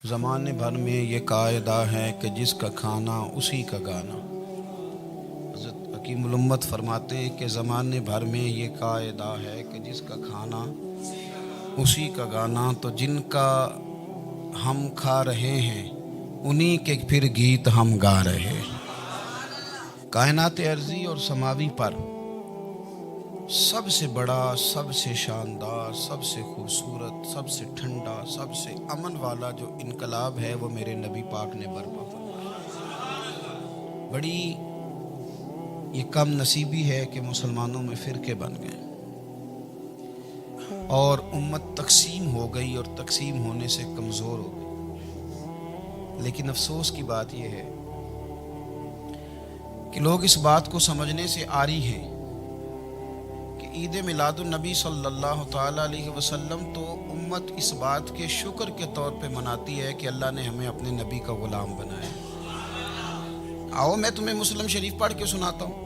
زمانے بھر میں یہ قاعدہ ہے کہ جس کا کھانا اسی کا گانا۔ حضرت حکیم الامت فرماتے ہیں کہ زمانے بھر میں یہ قاعدہ ہے کہ جس کا کھانا اسی کا گانا، تو جن کا ہم کھا رہے ہیں انہی کے پھر گیت ہم گا رہے ہیں۔ کائنات ارضی اور سماوی پر سب سے بڑا، سب سے شاندار، سب سے خوبصورت، سب سے ٹھنڈا، سب سے امن والا جو انقلاب ہے وہ میرے نبی پاک نے برپا فرمایا۔ بڑی یہ کم نصیبی ہے کہ مسلمانوں میں فرقے بن گئے اور امت تقسیم ہو گئی، اور تقسیم ہونے سے کمزور ہو گئی۔ لیکن افسوس کی بات یہ ہے کہ لوگ اس بات کو سمجھنے سے عاری ہیں کہ عید میلاد النبی صلی اللہ تعالیٰ علیہ وسلم تو امت اس بات کے شکر کے طور پہ مناتی ہے کہ اللہ نے ہمیں اپنے نبی کا غلام بنایا۔ آؤ میں تمہیں مسلم شریف پڑھ کے سناتا ہوں،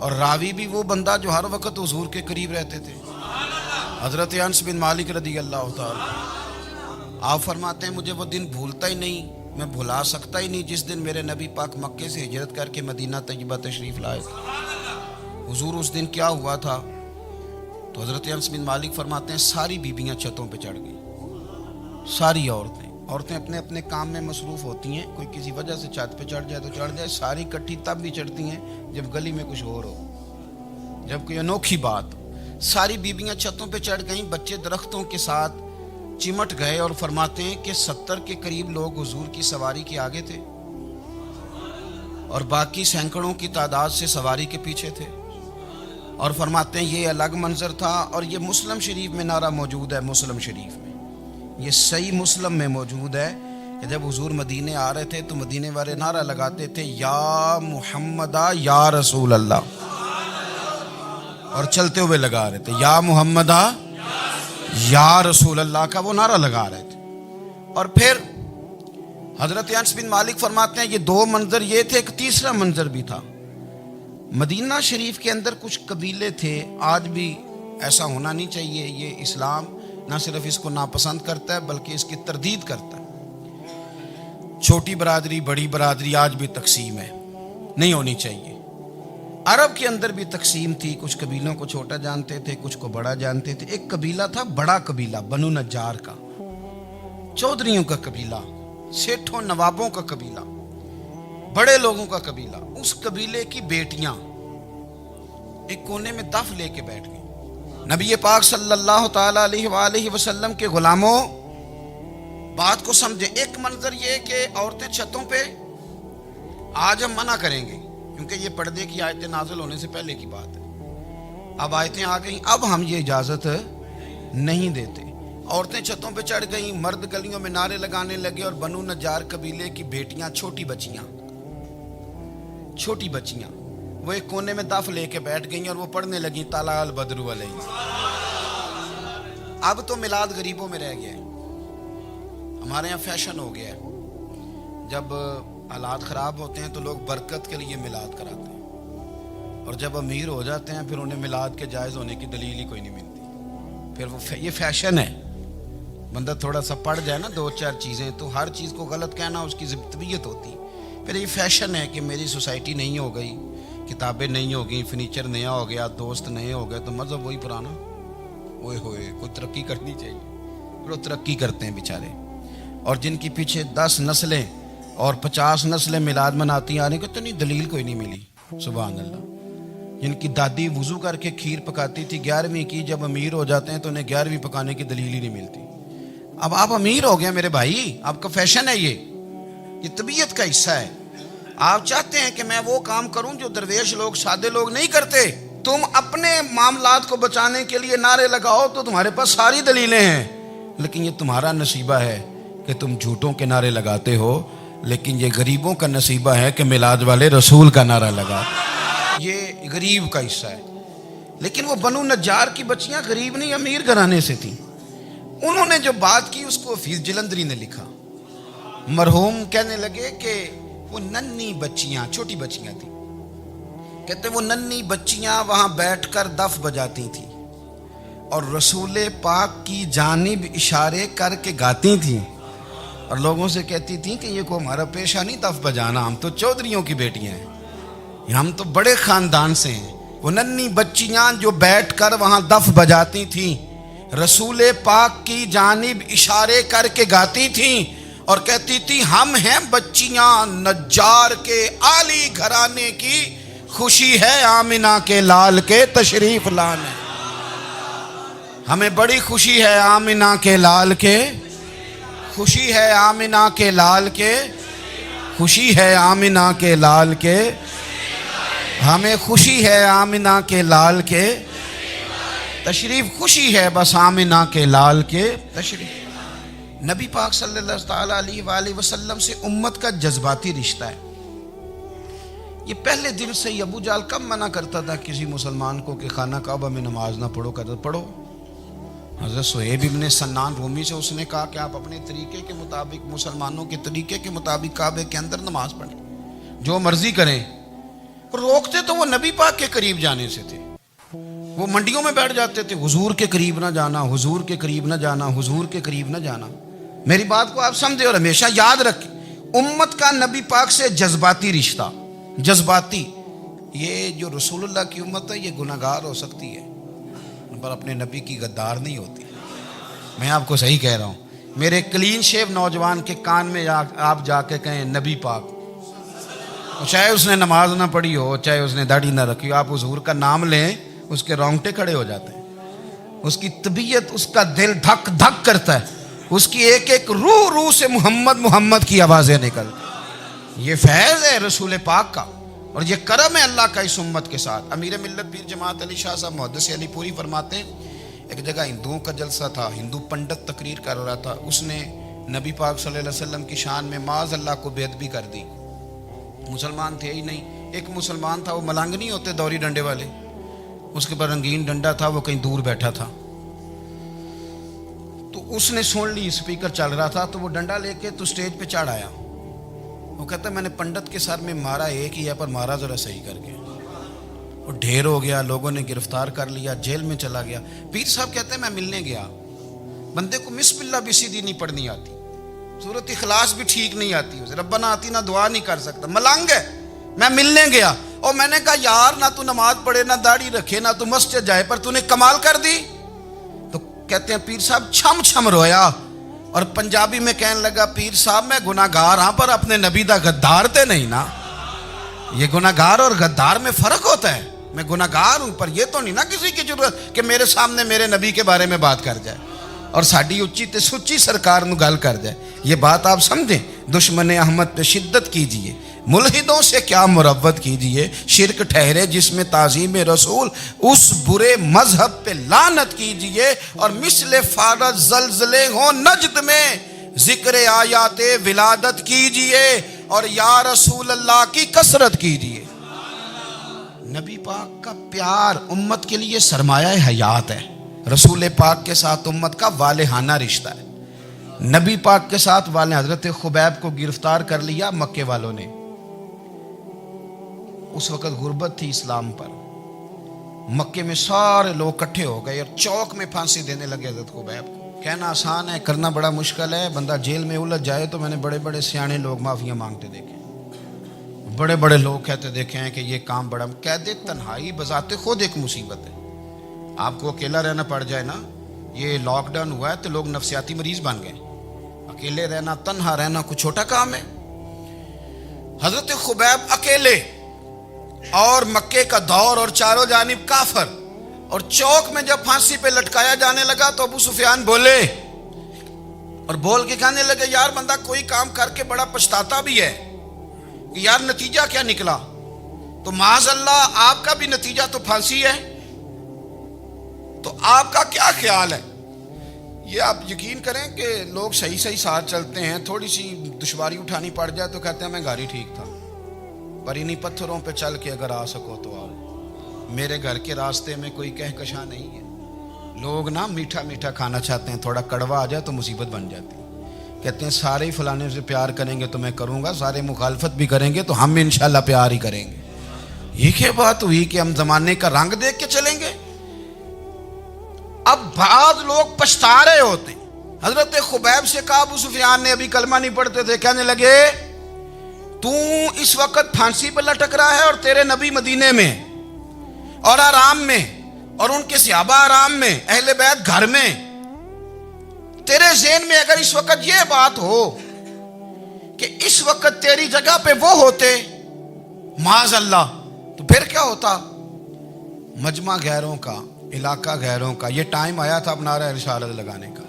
اور راوی بھی وہ بندہ جو ہر وقت حضور کے قریب رہتے تھے، حضرت انس بن مالک رضی اللہ تعالیٰ۔ آپ فرماتے ہیں مجھے وہ دن بھولتا ہی نہیں، میں بھلا سکتا ہی نہیں جس دن میرے نبی پاک مکے سے ہجرت کر کے مدینہ طیبہ تشریف لائے تھے۔ حضور اس دن کیا ہوا تھا؟ تو حضرت انس بن مالک فرماتے ہیں ساری بیبیاں چھتوں پہ چڑھ گئی، ساری عورتیں اپنے اپنے کام میں مصروف ہوتی ہیں، کوئی کسی وجہ سے چھت پہ چڑھ جائے تو چڑھ جائے، ساری کٹھی تب بھی چڑھتی ہیں جب گلی میں کچھ اور ہو، جب کوئی انوکھی بات ہو۔ ساری بیبیاں چھتوں پہ چڑھ گئیں، بچے درختوں کے ساتھ چمٹ گئے، اور فرماتے ہیں کہ 70 کے قریب لوگ حضور کی سواری کے آگے تھے اور باقی سینکڑوں کی تعداد سے سواری کے پیچھے تھے، اور فرماتے ہیں یہ الگ منظر تھا۔ اور یہ مسلم شریف میں نعرہ موجود ہے، مسلم شریف میں یہ صحیح مسلم میں موجود ہے کہ جب حضور مدینے آ رہے تھے تو مدینے والے نعرہ لگاتے تھے یا محمدہ یا رسول اللہ، اور چلتے ہوئے لگا رہے تھے یا محمدہ یا رسول اللہ کا وہ نعرہ لگا رہے تھے۔ اور پھر حضرت انس بن مالک فرماتے ہیں یہ دو منظر یہ تھے، ایک تیسرا منظر بھی تھا۔ مدینہ شریف کے اندر کچھ قبیلے تھے، آج بھی ایسا ہونا نہیں چاہیے، یہ اسلام نہ صرف اس کو ناپسند کرتا ہے بلکہ اس کی تردید کرتا ہے۔ چھوٹی برادری بڑی برادری آج بھی تقسیم ہے، نہیں ہونی چاہیے۔ عرب کے اندر بھی تقسیم تھی، کچھ قبیلوں کو چھوٹا جانتے تھے، کچھ کو بڑا جانتے تھے۔ ایک قبیلہ تھا بڑا قبیلہ، بنو نجار کا، چودھریوں کا قبیلہ، سیٹھوں نوابوں کا قبیلہ، بڑے لوگوں کا قبیلہ۔ اس قبیلے کی بیٹیاں ایک کونے میں دف لے کے بیٹھ گئی۔ نبی پاک صلی اللہ تعالیٰ علیہ وآلہ وسلم کے غلاموں بات کو سمجھیں۔ ایک منظر یہ کہ عورتیں چھتوں پہ، آج ہم منع کریں گے کیونکہ یہ پردے کی آیتیں نازل ہونے سے پہلے کی بات ہے، اب آیتیں آ گئیں، اب ہم یہ اجازت نہیں دیتے۔ عورتیں چھتوں پہ چڑھ گئیں، مرد گلیوں میں نعرے لگانے لگے، اور بنو نجار قبیلے کی بیٹیاں، چھوٹی بچیاں وہ ایک کونے میں دف لے کے بیٹھ گئیں اور وہ پڑھنے لگیں طلع البدر علیہ۔ اب تو میلاد غریبوں میں رہ گیا ہے، ہمارے یہاں فیشن ہو گیا ہے، جب حالات خراب ہوتے ہیں تو لوگ برکت کے لیے میلاد کراتے ہیں، اور جب امیر ہو جاتے ہیں پھر انہیں میلاد کے جائز ہونے کی دلیل ہی کوئی نہیں ملتی، پھر وہ یہ فیشن ہے۔ بندہ تھوڑا سا پڑھ جائے نا دو چار چیزیں تو ہر چیز کو غلط کہنا اس کی طبیعت ہوتی، پھر یہ فیشن ہے کہ میری سوسائٹی نہیں ہو گئی، کتابیں نہیں ہو گئیں، فرنیچر نیا ہو گیا، دوست نئے ہو گئے، تو مذہب وہی پرانا۔ اوئے ہوئے کوئی ترقی کرنی چاہیے، پھر وہ ترقی کرتے ہیں بیچارے، اور جن کی پیچھے 10 نسلیں اور 50 نسلیں میلاد مناتی آ رہی ہیں، اتنی دلیل کوئی نہیں ملی، سبحان اللہ۔ جن کی دادی وضو کر کے کھیر پکاتی تھی 11ویں کی، جب امیر ہو جاتے ہیں تو انہیں 11ویں پکانے کی دلیل ہی نہیں ملتی۔ اب آپ امیر ہو گئے میرے بھائی، آپ کا فیشن ہے، یہ طبیعت کا حصہ ہے۔ آپ چاہتے ہیں کہ میں وہ کام کروں جو درویش لوگ، سادے لوگ نہیں کرتے۔ تم اپنے معاملات کو بچانے کے لیے نعرے لگاؤ تو تمہارے پاس ساری دلیلیں ہیں، لیکن یہ تمہارا نصیبہ ہے کہ تم جھوٹوں کے نعرے لگاتے ہو، لیکن یہ غریبوں کا نصیبہ ہے کہ میلاد والے رسول کا نعرہ لگا، یہ غریب کا حصہ ہے۔ لیکن وہ بنو نجار کی بچیاں غریب نہیں، امیر گھرانے سے تھیں۔ انہوں نے جو بات کی اس کو حفیظ جلندری نے لکھا۔ مرحوم کہنے لگے کہ وہ ننھی بچیاں، چھوٹی بچیاں تھیں، کہتے وہ ننھی بچیاں وہاں بیٹھ کر دف بجاتی تھیں اور رسول پاک کی جانب اشارے کر کے گاتی تھیں، اور لوگوں سے کہتی تھیں کہ یہ کو ہمارا پیشہ نہیں دف بجانا، ہم تو چودھریوں کی بیٹیاں ہیں، ہم تو بڑے خاندان سے ہیں۔ وہ ننھی بچیاں جو بیٹھ کر وہاں دف بجاتی تھیں، رسول پاک کی جانب اشارے کر کے گاتی تھیں اور کہتی تھی ہم ہیں بچیاں نجار کے عالی گھرانے کی، خوشی ہے آمنہ کے لال کے تشریف لانے، ہمیں بڑی خوشی ہے آمنہ کے لال کے، خوشی ہے آمنہ کے لال کے، خوشی ہے آمنہ کے لال کے، ہمیں خوشی ہے آمنہ کے لال کے تشریف، خوشی ہے بس آمنہ کے لال کے تشریف۔ نبی پاک صلی اللہ تعالیٰ علیہ وآلہ وسلم سے امت کا جذباتی رشتہ ہے۔ یہ پہلے دن سے ہی ابو جہل کب منع کرتا تھا کسی مسلمان کو کہ خانہ کعبہ میں نماز نہ پڑھو، کہتا پڑھو۔ حضرت صہیب ابن سنان رومی سے اس نے کہا کہ آپ اپنے طریقے کے مطابق، مسلمانوں کے طریقے کے مطابق کعبے کے اندر نماز پڑھیں، جو مرضی کریں۔ روکتے تو وہ نبی پاک کے قریب جانے سے تھے، وہ منڈیوں میں بیٹھ جاتے تھے، حضور کے قریب نہ جانا، حضور کے قریب نہ جانا، حضور کے قریب نہ جانا۔ میری بات کو آپ سمجھے اور ہمیشہ یاد رکھیں، امت کا نبی پاک سے جذباتی رشتہ، جذباتی۔ یہ جو رسول اللہ کی امت ہے یہ گناہگار ہو سکتی ہے پر اپنے نبی کی غدار نہیں ہوتی۔ میں آپ کو صحیح کہہ رہا ہوں، میرے کلین شیو نوجوان کے کان میں آپ جا کے کہیں نبی پاک، چاہے اس نے نماز نہ پڑھی ہو، چاہے اس نے داڑھی نہ رکھی ہو، آپ حضور کا نام لیں اس کے رونگٹے کھڑے ہو جاتے ہیں، اس کی طبیعت، اس کا دل دھک دھک کرتا ہے، اس کی ایک ایک روح سے محمد محمد کی آوازیں نکلتی۔ یہ فیض ہے رسول پاک کا اور یہ کرم ہے اللہ کا اس امت کے ساتھ۔ امیر ملت پیر جماعت علی شاہ صاحب محدث علی پوری فرماتے ہیں ایک جگہ ہندوؤں کا جلسہ تھا، ہندو پنڈت تقریر کر رہا تھا، اس نے نبی پاک صلی اللہ علیہ وسلم کی شان میں معاذ اللہ کو بے ادبی کر دی۔ مسلمان تھے ہی نہیں، ایک مسلمان تھا، وہ ملنگ نہیں ہوتے دوری ڈنڈے والے، اس کے پر رنگین ڈنڈا تھا، وہ کہیں دور بیٹھا تھا، تو اس نے سن لی اسپیکر چل رہا تھا، تو وہ ڈنڈا لے کے تو سٹیج پہ چڑھ آیا۔ وہ کہتا ہے میں نے پنڈت کے سر میں مارا ایک ہی ہے پر مارا ذرا صحیح کر کے، وہ ڈھیر ہو گیا، لوگوں نے گرفتار کر لیا، جیل میں چلا گیا۔ پیر صاحب کہتے ہیں میں ملنے گیا، بندے کو بسم اللہ بھی سیدھی نہیں پڑھنی آتی، سورۃ اخلاص بھی ٹھیک نہیں آتی، اسے ربنا آتینا دعا نہیں کر سکتا، ملنگ ہے۔ میں ملنے گیا اور میں نے کہا یار نہ تو نماز پڑھے، نہ داڑھی رکھے، نہ تو مسجد جائے، پر تو نے کمال کر دی۔ تو کہتے ہیں پیر صاحب چھم چھم رویا اور پنجابی میں کہنے لگا پیر صاحب میں گناہگار ہاں پر اپنے نبی دا غدار تے نہیں نا۔ یہ گناہگار اور غدار میں فرق ہوتا ہے، میں گناہگار ہوں پر یہ تو نہیں نا کسی کی ضرورت کہ میرے سامنے میرے نبی کے بارے میں بات کر جائے اور ساڈی اچھی تے سچی سرکار نو گل کر جائے۔ یہ بات آپ سمجھیں، دشمن احمد پہ شدت کیجئے، ملحدوں سے کیا مروت کیجئے، شرک ٹھہرے جس میں تعظیم رسول، اس برے مذہب پہ لعنت کیجئے، اور مثل فارض زلزلے ہوں نجد میں ذکر آیات ولادت کیجئے، اور یا رسول اللہ کی کثرت کیجئے۔ نبی پاک کا پیار امت کے لیے سرمایہ حیات ہے۔ رسول پاک کے ساتھ امت کا والہانہ رشتہ ہے۔ نبی پاک کے ساتھ والے حضرت خبیب کو گرفتار کر لیا مکے والوں نے، اس وقت غربت تھی اسلام پر، مکے میں سارے لوگ کٹھے ہو گئے اور چوک میں پھانسی دینے لگے حضرت خبیب کو۔ کہنا آسان ہے، کرنا بڑا مشکل ہے۔ بندہ جیل میں الجھ جائے تو میں نے بڑے بڑے سیانے لوگ معافیاں مانگتے دیکھے، بڑے بڑے لوگ کہتے دیکھے ہیں کہ یہ کام بڑا، قید تنہائی بذات خود ایک مصیبت ہے۔ آپ کو اکیلا رہنا پڑ جائے نا، یہ لاک ڈاؤن ہوا ہے تو لوگ نفسیاتی مریض بن گئے، اکیلے رہنا، تنہا رہنا کوئی چھوٹا کام ہے۔ حضرت خبیب اکیلے اور مکے کا دور اور چاروں جانب کافر، اور چوک میں جب پھانسی پہ لٹکایا جانے لگا تو ابو سفیان بولے اور بول کے کہنے لگے یار بندہ کوئی کام کر کے بڑا پچھتاتا بھی ہے کہ یار نتیجہ کیا نکلا، تو معاذ اللہ آپ کا بھی نتیجہ تو پھانسی ہے، تو آپ کا کیا خیال ہے؟ یہ آپ یقین کریں کہ لوگ صحیح صحیح ساتھ چلتے ہیں، تھوڑی سی دشواری اٹھانی پڑ جائے تو کہتے ہیں میں گاڑی ٹھیک تھا، پر انہی پتھروں پہ چل کے اگر آ سکو تو آؤ۔ میرے گھر کے راستے میں کوئی کہکشاں نہیں ہے، لوگ نا میٹھا میٹھا کھانا چاہتے ہیں، تھوڑا کڑوا آ جائے تو مصیبت بن جاتی ہے۔ کہتے ہیں سارے فلانے سے پیار کریں گے تو میں کروں گا، سارے مخالفت بھی کریں گے تو ہم انشاءاللہ پیار ہی کریں گے۔ یہ کیا بات ہوئی کہ ہم زمانے کا رنگ دیکھ کے چلیں گے؟ اب بعض لوگ پچھتا رہے ہوتے ہیں، حضرت خبیب سے کہا، ابو سفیان نے ابھی کلمہ نہیں پڑھتے تھے، کہنے لگے تو اس وقت پھانسی پہ لٹک رہا ہے اور تیرے نبی مدینے میں اور آرام میں، اور ان کے صحابہ آرام میں، اہل بیت گھر میں، تیرے ذہن میں اگر اس وقت یہ بات ہو کہ اس وقت تیری جگہ پہ وہ ہوتے معاذ اللہ، تو پھر کیا ہوتا؟ مجمع غیروں کا، علاقہ غیروں کا، یہ ٹائم آیا تھا اب نعرہ رسالت لگانے کا،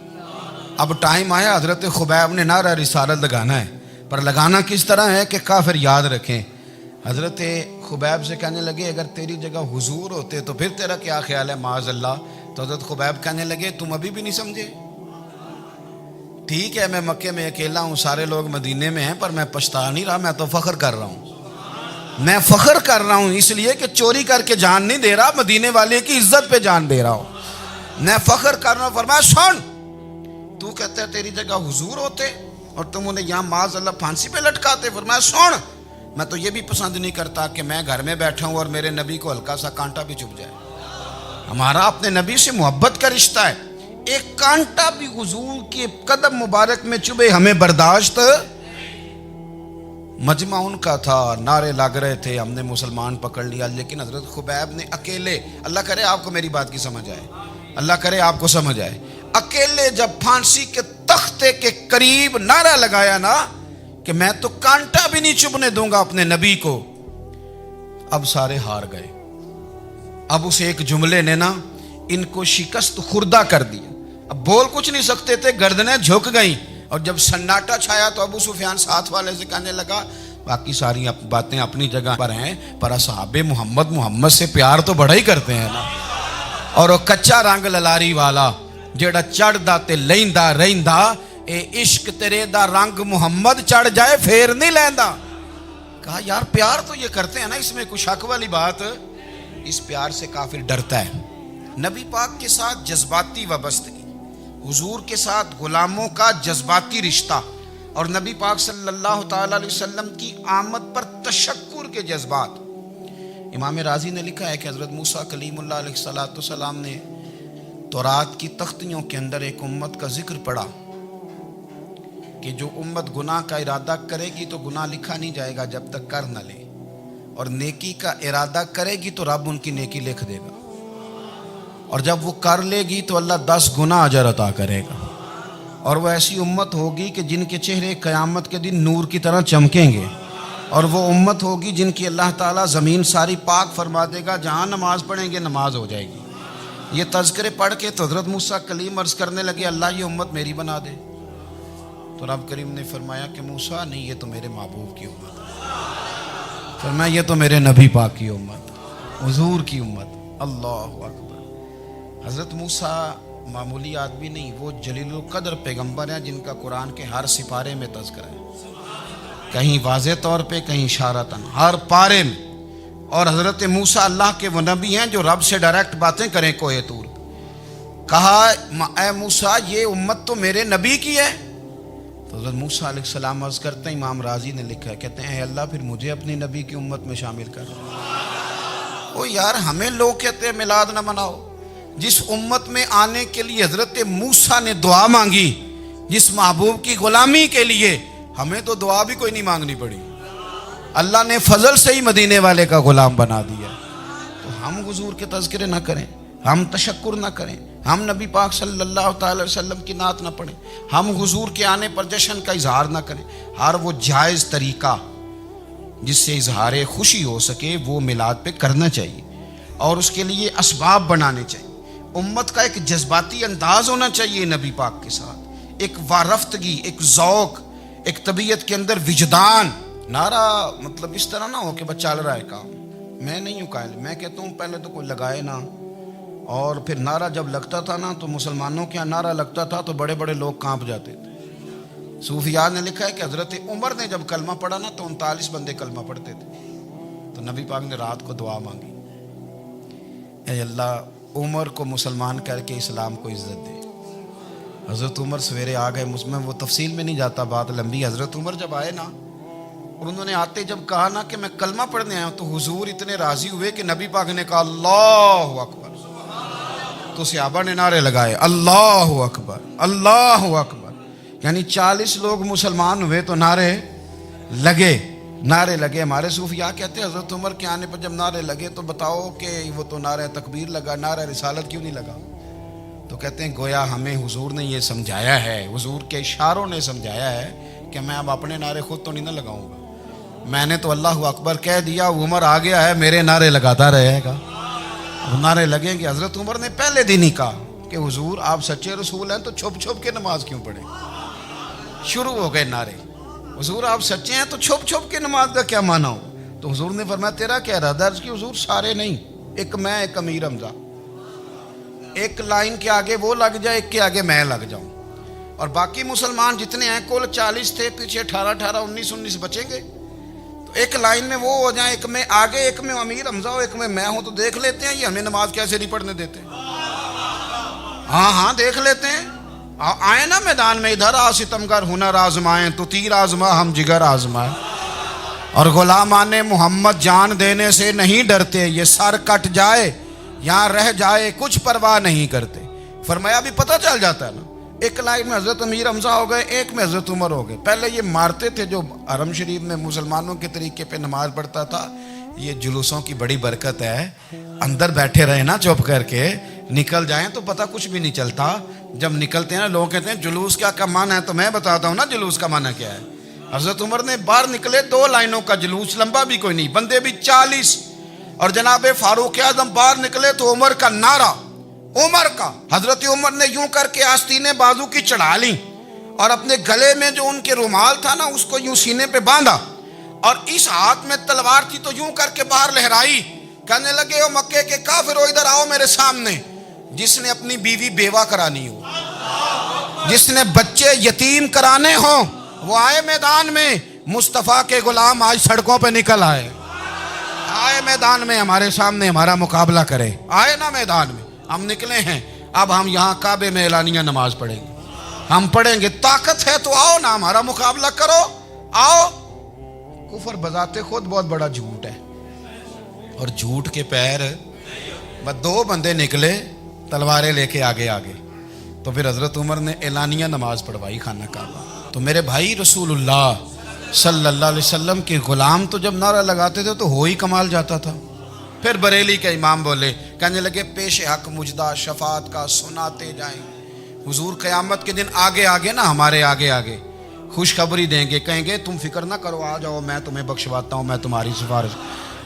اب ٹائم آیا حضرت خبیب نے نعرہ رسالت لگانا ہے، پر لگانا کس طرح ہے کہ کافر یاد رکھیں۔ حضرت خبیب سے کہنے لگے اگر تیری جگہ حضور ہوتے تو پھر تیرا کیا خیال ہے معاذ اللہ؟ تو حضرت خبیب کہنے لگے تم ابھی بھی نہیں سمجھے؟ ٹھیک ہے میں مکے میں اکیلا ہوں، سارے لوگ مدینے میں ہیں، پر میں پچھتا نہیں رہا، میں تو فخر کر رہا ہوں، میں فخر کر رہا ہوں اس لیے کہ چوری کر کے جان نہیں دے رہا، مدینے والے کی عزت پہ جان دے رہا ہوں، میں فخر کر رہا ہوں۔ فرمایا سن، تو کہتا ہے تیری جگہ حضور ہوتے اور تم انہیں یہاں معاذ اللہ پھانسی پہ لٹکاتے۔ فرمایا سن، میں تو یہ بھی پسند نہیں کرتا کہ میں گھر میں بیٹھا ہوں اور میرے نبی کو ہلکا سا کانٹا بھی چبھ جائے، ہمارا اپنے نبی سے محبت کا رشتہ ہے، ایک کانٹا بھی حضور کے قدم مبارک میں چبھے ہمیں برداشت۔ مجمع ان کا تھا، نعرے لگ رہے تھے، ہم نے مسلمان پکڑ لیا، لیکن حضرت خبیب نے اکیلے، اللہ کرے آپ کو میری بات کی سمجھ آئے، اللہ کرے آپ کو سمجھ آئے، اکیلے جب پھانسی کے تختے کے قریب نعرہ لگایا نا کہ میں تو کانٹا بھی نہیں چبھنے دوں گا اپنے نبی کو، اب سارے ہار گئے۔ اب اس ایک جملے نے نا ان کو شکست خوردہ کر دیا، اب بول کچھ نہیں سکتے تھے، گردنیں جھک گئیں، اور جب سناٹا چھایا تو ابو سفیان ساتھ والے سے کہنے لگا باقی ساری باتیں اپنی جگہ پر ہیں، پر اصحاب محمد سے پیار تو بڑا ہی کرتے ہیں نا، اور وہ کچا رنگ للاری والا جیڑا چڑھ دا تے لیندا رہندا، اے عشق تیرے دا رنگ محمد چڑھ جائے پھر نہیں لیندا۔ کہا یار پیار تو یہ کرتے ہیں نا، اس میں کچھ شک والی بات، اس پیار سے کافر ڈرتا ہے۔ نبی پاک کے ساتھ جذباتی وابستگی، حضور کے ساتھ غلاموں کا جذباتی رشتہ، اور نبی پاک صلی اللہ تعالی علیہ وسلم کی آمد پر تشکر کے جذبات۔ امام رازی نے لکھا ہے کہ حضرت موسیٰ کلیم اللہ علیہ السلام نے تورات کی تختیوں کے اندر ایک امت کا ذکر پڑھا کہ جو امت گناہ کا ارادہ کرے گی تو گناہ لکھا نہیں جائے گا جب تک کر نہ لے، اور نیکی کا ارادہ کرے گی تو رب ان کی نیکی لکھ دے گا، اور جب وہ کر لے گی تو اللہ 10 گنا اجر عطا کرے گا، اور وہ ایسی امت ہوگی کہ جن کے چہرے قیامت کے دن نور کی طرح چمکیں گے، اور وہ امت ہوگی جن کی اللہ تعالیٰ زمین ساری پاک فرما دے گا، جہاں نماز پڑھیں گے نماز ہو جائے گی۔ یہ تذکرے پڑھ کے تو حضرت موسیٰ کلیم عرض کرنے لگے اللہ یہ امت میری بنا دے، تو رب کریم نے فرمایا کہ موسیٰ نہیں، یہ تو میرے محبوب کی امت ہے، فرمایا یہ تو میرے نبی پاک کی امت، حضور کی امت۔ اللہ اکبر۔ حضرت موسیٰ معمولی آدمی نہیں، وہ جلیل القدر پیغمبر ہیں جن کا قرآن کے ہر سپارے میں تذکرہ ہے، کہیں واضح طور پہ کہیں اشارتاً، ہر پارے میں۔ اور حضرت موسیٰ اللہ کے وہ نبی ہیں جو رب سے ڈائریکٹ باتیں کریں کوہ طور۔ کہا اے موسیٰ یہ امت تو میرے نبی کی ہے، تو حضرت موسیٰ علیہ السلام عرض کرتے ہیں، امام رازی نے لکھا ہے، کہتے ہیں اے اللہ پھر مجھے اپنی نبی کی امت میں شامل کر۔ او یار ہمیں لوگ کہتے ہیں میلاد نہ مناؤ، جس امت میں آنے کے لیے حضرت موسیٰ نے دعا مانگی، جس محبوب کی غلامی کے لیے ہمیں تو دعا بھی کوئی نہیں مانگنی پڑی، اللہ نے فضل سے ہی مدینے والے کا غلام بنا دیا۔ تو ہم حضور کے تذکرے نہ کریں، ہم تشکر نہ کریں، ہم نبی پاک صلی اللہ تعالی وسلم کی نعت نہ پڑھیں، ہم حضور کے آنے پر جشن کا اظہار نہ کریں، ہر وہ جائز طریقہ جس سے اظہار خوشی ہو سکے وہ میلاد پہ کرنا چاہیے، اور اس کے لیے اسباب بنانے چاہیے۔ امت کا ایک جذباتی انداز ہونا چاہیے نبی پاک کے ساتھ، ایک وارفتگی، ایک ذوق، ایک طبیعت کے اندر وجدان۔ نعرہ مطلب اس طرح نہ ہو کہ بس چل رہا ہے کام، میں نہیں ہوں قائل، میں کہتا ہوں پہلے تو کوئی لگائے نا، اور پھر نعرہ جب لگتا تھا نا تو مسلمانوں کے یہاں نعرہ لگتا تھا تو بڑے بڑے لوگ کانپ جاتے تھے۔ صوفیاء نے لکھا ہے کہ حضرت عمر نے جب کلمہ پڑھا نا تو 39 بندے کلمہ پڑھتے تھے، تو نبی پاک نے رات کو دعا مانگی، اے اللہ عمر کو مسلمان کر کے اسلام کو عزت دے۔ حضرت عمر سویرے آ گئے، میں وہ تفصیل میں نہیں جاتا، بات لمبی۔ حضرت عمر جب آئے نا اور انہوں نے آتے جب کہا نا کہ میں کلمہ پڑھنے آیا ہوں، تو حضور اتنے راضی ہوئے کہ نبی پاک نے کہا اللہ اکبر، تو صحابہ نے نعرے لگائے اللہ اکبر اللہ اکبر، یعنی 40 لوگ مسلمان ہوئے تو نعرے لگے ہمارے صوفیاء کہتے ہیں حضرت عمر کے آنے پر جب نعرے لگے تو بتاؤ کہ وہ تو نعرہ تکبیر لگا، نعرہ رسالت کیوں نہیں لگا؟ تو کہتے ہیں گویا ہمیں حضور نے یہ سمجھایا ہے، حضور کے اشاروں نے سمجھایا ہے کہ میں اب اپنے نعرے خود تو نہیں نہ لگاؤں گا، میں نے تو اللہ اکبر کہہ دیا، عمر آ گیا ہے میرے نعرے لگاتا رہے گا، نعرے لگیں گے۔ حضرت عمر نے پہلے دن ہی کہا کہ حضور آپ سچے رسول ہیں تو چھپ چھپ کے نماز کیوں پڑھیں؟ شروع ہو گئے نعرے، حضور آپ سچے ہیں تو چھپ چھپ کے نماز کا کیا معنی ہو؟ تو حضور نے فرمایا تیرا کیا ارادہ؟ عرض کی حضور سارے نہیں، ایک میں ایک امیر حمزہ، ایک لائن کے آگے وہ لگ جائے، ایک کے آگے میں لگ جاؤں، اور باقی مسلمان جتنے ہیں کل 40 تھے، پیچھے 18 19 بچیں گے، تو ایک لائن میں وہ ہو جائیں، ایک میں آگے ایک میں امیر حمزہ ہو، ایک میں ہوں، تو دیکھ لیتے ہیں یہ ہمیں نماز کیسے نہیں پڑھنے دیتے۔ ہاں دیکھ لیتے ہیں، آئے نا میدان میں، ادھر آ ستمگر ہنر آزمائیں تو تیر آزما ہم جگر آزمائیں، اور غلامان محمد جان دینے سے نہیں ڈرتے، یہ سر کٹ جائے یہاں رہ جائے کچھ پرواہ نہیں کرتے۔ فرمایا بھی پتہ چل جاتا ہے نا، ایک لائن میں حضرت امیر حمزہ ہو گئے، ایک میں حضرت عمر ہو گئے۔ پہلے یہ مارتے تھے جو حرم شریف میں مسلمانوں کے طریقے پہ نماز پڑھتا تھا، یہ جلوسوں کی بڑی برکت ہے، اندر بیٹھے رہے نا چپ کر کے، نکل جائیں تو پتہ کچھ بھی نہیں چلتا۔ جب نکلتے ہیں نا لوگ کہتے ہیں جلوس کیا معنی ہے، تو میں بتاتا ہوں نا جلوس کا معنی کیا ہے۔ حضرت عمر نے باہر نکلے 2 لائنوں کا جلوس، لمبا بھی کوئی نہیں، بندے بھی 40، اور جناب فاروق اعظم باہر نکلے تو عمر کا نعرہ، عمر کا، حضرت عمر نے یوں کر کے آستینیں بازو کی چڑھا لیں، اور اپنے گلے میں جو ان کے رومال تھا نا اس کو یوں سینے پہ باندھا، اور اس ہاتھ میں تلوار تھی تو یوں کر کے باہر لہرائی، کہنے لگے او مکے کے کافرو ادھر آؤ میرے سامنے، جس نے اپنی بیوی بیوہ کرانی ہو، جس نے بچے یتیم کرانے ہوں، وہ آئے میدان میں، مصطفیٰ کے غلام آج سڑکوں پہ نکل آئے میدان میں ہمارے سامنے ہمارا مقابلہ کرے، آئے نا میدان میں، ہم نکلے ہیں، اب ہم یہاں کعبے میں اعلانیہ نماز پڑھیں گے، ہم پڑھیں گے، طاقت ہے تو آؤ نا ہمارا مقابلہ کرو، آؤ۔ کفر بذات خود بہت بڑا جھوٹ ہے، اور جھوٹ کے پیر، بس 2 بندے نکلے تلواریں لے کے آگے، تو پھر حضرت عمر نے اعلانیہ نماز پڑھوائی خانہ کعبہ۔ تو میرے بھائی رسول اللہ صلی اللہ علیہ وسلم کے غلام تو جب نعرہ لگاتے تھے تو ہو ہی کمال جاتا تھا۔ پھر بریلی کے امام بولے، کہنے لگے پیش حق مجدہ شفاعت کا سناتے جائیں، حضور قیامت کے دن آگے نا ہمارے آگے خوشخبری دیں گے، کہیں گے تم فکر نہ کرو، آ جاؤ میں تمہیں بخشواتا ہوں، میں تمہاری سفارش،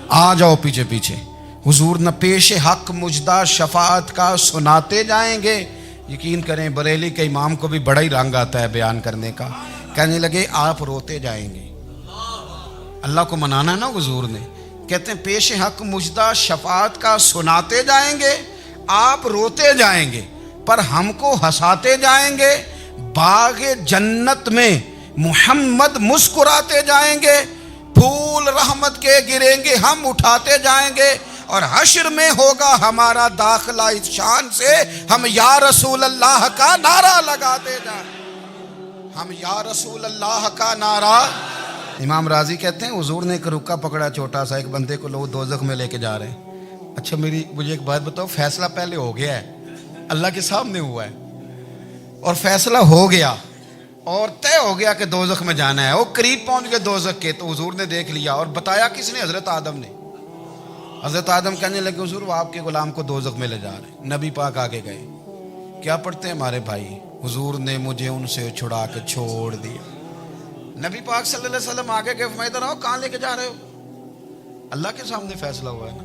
آ جاؤ پیچھے۔ حضور نہ پیش حق مجدہ شفاعت کا سناتے جائیں گے۔ یقین کریں بریلی کے امام کو بھی بڑا ہی رنگ آتا ہے بیان کرنے کا، کہنے لگے آپ روتے جائیں گے، اللہ کو منانا نا حضور نے، کہتے ہیں پیش حق مجدہ شفاعت کا سناتے جائیں گے، آپ روتے جائیں گے پر ہم کو ہنساتے جائیں گے، باغ جنت میں محمد مسکراتے جائیں گے، پھول رحمت کے گریں گے ہم اٹھاتے جائیں گے، اور حشر میں ہوگا ہمارا داخلہ اس شان سے ہم یا رسول اللہ کا نعرہ لگاتے جائیں، ہم یا رسول اللہ کا نعرہ۔ امام راضی کہتے ہیں حضور نے ایک رکا پکڑا چھوٹا سا، ایک بندے کو لوگ دوزخ میں لے کے جا رہے ہیں۔ اچھا مجھے ایک بات بتاؤ، فیصلہ پہلے ہو گیا ہے، اللہ کے سامنے ہوا ہے، اور فیصلہ ہو گیا اور طے ہو گیا کہ دوزخ میں جانا ہے، وہ قریب پہنچ گئے دوزخ کے، تو حضور نے دیکھ لیا، اور بتایا کس نے؟ حضرت آدم نے۔ حضرت آدم کہنے لگے حضور وہ آپ کے غلام کو دوزخ میں لے جا رہے ہیں۔ نبی پاک آگے گئے، کیا پڑھتے ہیں ہمارے بھائی؟ حضور نے مجھے ان سے چھڑا کے چھوڑ دیا۔ نبی پاک صلی اللہ علیہ وسلم آگے گئے، فرمایا ادھر آؤ، کہاں لے کے جا رہے ہو؟ اللہ کے سامنے فیصلہ ہوا ہے نا،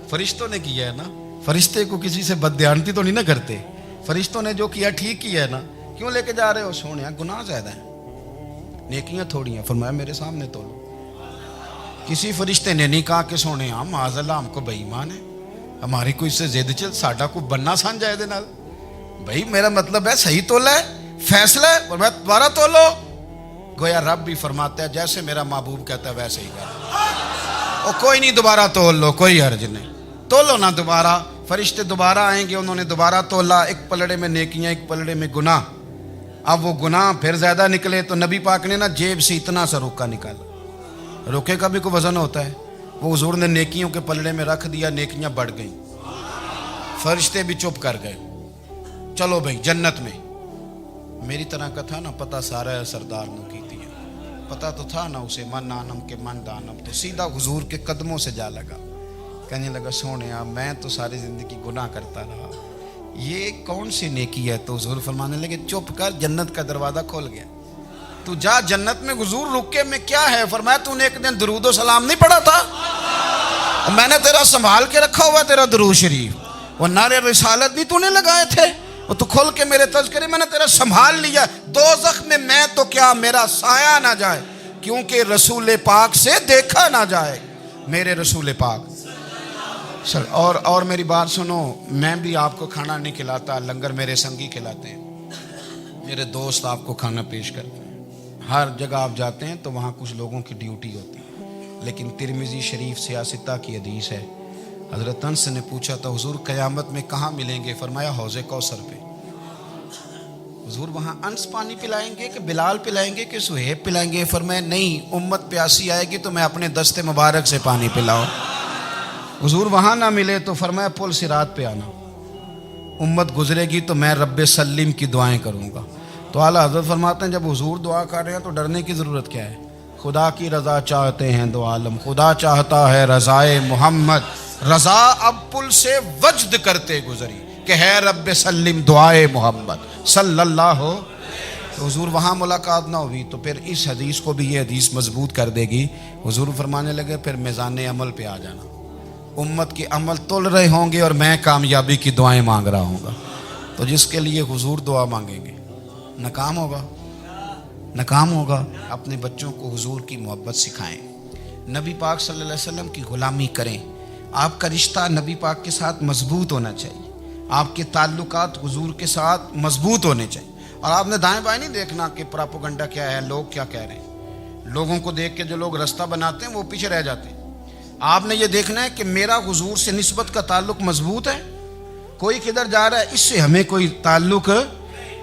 فرشتوں نے کیا ہے نا، فرشتے کو کسی سے بددیانتی تو نہیں نہ کرتے، فرشتوں نے جو کیا ٹھیک کیا ہے نا، کیوں لے کے جا رہے ہو؟ سونے گناہ زیادہ ہیں، نیکیاں تھوڑی ہیں، فرمایا میرے سامنے تولو۔ کسی فرشتے نے نہیں کہا کہ سونے معاذ اللہ ہم کو بے ایمان ہے، ہماری کوئی سے زد چل ساڈا کو بننا سان جائے دے نال، بھائی میرا مطلب ہے صحیح تولا ہے، فیصلہ ہے، فرمایا دوبارہ تولو۔ گویا رب بھی فرماتا ہے جیسے میرا محبوب کہتا ہے ویسے ہی کر، او کوئی نہیں دوبارہ تول لو، کوئی حرج نہیں، تولو نہ دوبارہ۔ فرشتے دوبارہ آئیں گے، انہوں نے دوبارہ تولا، ایک پلڑے میں نیکیاں ایک پلڑے میں گناہ۔ اب وہ گناہ پھر زیادہ نکلے تو نبی پاک نے نا جیب سے اتنا سا روکا نکالا، روکے کا بھی کوئی وزن ہوتا ہے، وہ حضور نے نیکیوں کے پلڑے میں رکھ دیا، نیکیاں بڑھ گئیں۔ فرشتے بھی چپ کر گئے. چلو بھائی جنت میں. میری طرح کا تھا نا پتہ سارا ہے سردار نو کی تھی, پتہ تو تھا نا اسے من آنم کے من دانم, تو سیدھا حضور کے قدموں سے جا لگا. کہنے لگا سونیا میں تو ساری زندگی گناہ کرتا رہا, یہ کون سی نیکی ہے؟ تو حضور فرمانے لگے چپ کر, جنت کا دروازہ کھول گیا, تو جا جنت میں. حضور رکے میں کیا ہے؟ فرمایا تو نے ایک دن درود و سلام نہیں پڑھا تھا, میں نے تیرا سنبھال کے رکھا ہوا تیرا درود شریف, وہ نعرے رسالت بھی تو نے لگائے تھے, وہ تو کھول کے میرے تذکرے میں نے تیرا سنبھال لیا. دوزخ میں تو کیا میرا سایہ نہ جائے, کیونکہ رسول پاک سے دیکھا نہ جائے. میرے رسول پاک سر. اور میری بات سنو, میں بھی آپ کو کھانا نہیں کھلاتا, لنگر میرے سنگی کھلاتے ہیں, میرے دوست آپ کو کھانا پیش کرتے ہیں. ہر جگہ آپ جاتے ہیں تو وہاں کچھ لوگوں کی ڈیوٹی ہوتی ہے, لیکن ترمذی شریف سیاستہ کی حدیث ہے. حضرت انس نے پوچھا تھا حضور قیامت میں کہاں ملیں گے؟ فرمایا حوض کوثر پہ. حضور وہاں انس پانی پلائیں گے کہ بلال پلائیں گے کہ سہیب پلائیں گے؟ فرمایا نہیں, امت پیاسی آئے گی تو میں اپنے دست مبارک سے پانی پلاؤں. حضور وہاں نہ ملے تو فرمایا پل صراط پہ آنا, امت گزرے گی تو میں رب سلیم کی دعائیں کروں گا. تو اعلیٰ حضرت فرماتے ہیں جب حضور دعا کر رہے ہیں تو ڈرنے کی ضرورت کیا ہے؟ خدا کی رضا چاہتے ہیں دو عالم, خدا چاہتا ہے رضائے محمد, رضا اب پل سے وجد کرتے گزری کہ ہے رب سلم دعائے محمد صلی اللہ ہو. تو حضور وہاں ملاقات نہ ہوئی تو پھر اس حدیث کو بھی یہ حدیث مضبوط کر دے گی. حضور فرمانے لگے پھر میزان عمل پہ آ جانا, امت کے عمل تول رہے ہوں گے اور میں کامیابی کی دعائیں مانگ رہا ہوں گا. تو جس کے لیے حضور دعا مانگیں گے ناکام ہوگا, ناکام ہوگا. اپنے بچوں کو حضور کی محبت سکھائیں, نبی پاک صلی اللہ علیہ وسلم کی غلامی کریں. آپ کا رشتہ نبی پاک کے ساتھ مضبوط ہونا چاہیے, آپ کے تعلقات حضور کے ساتھ مضبوط ہونے چاہیے. اور آپ نے دائیں بائیں نہیں دیکھنا کہ پراپوگنڈا کیا ہے, لوگ کیا کہہ رہے ہیں. لوگوں کو دیکھ کے جو لوگ رستہ بناتے ہیں وہ پیچھے رہ جاتے ہیں. آپ نے یہ دیکھنا ہے کہ میرا حضور سے نسبت کا تعلق مضبوط ہے. کوئی کدھر جا رہا ہے اس سے ہمیں کوئی تعلق.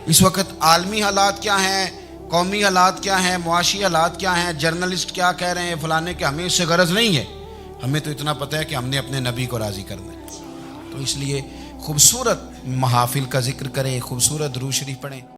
اس وقت عالمی حالات کیا ہیں, قومی حالات کیا ہیں, معاشی حالات کیا ہیں, جرنلسٹ کیا کہہ رہے ہیں فلانے کے, ہمیں اس سے غرض نہیں ہے. ہمیں تو اتنا پتہ ہے کہ ہم نے اپنے نبی کو راضی کرنا ہے. تو اس لیے خوبصورت محافل کا ذکر کریں, خوبصورت درود شریف پڑھیں.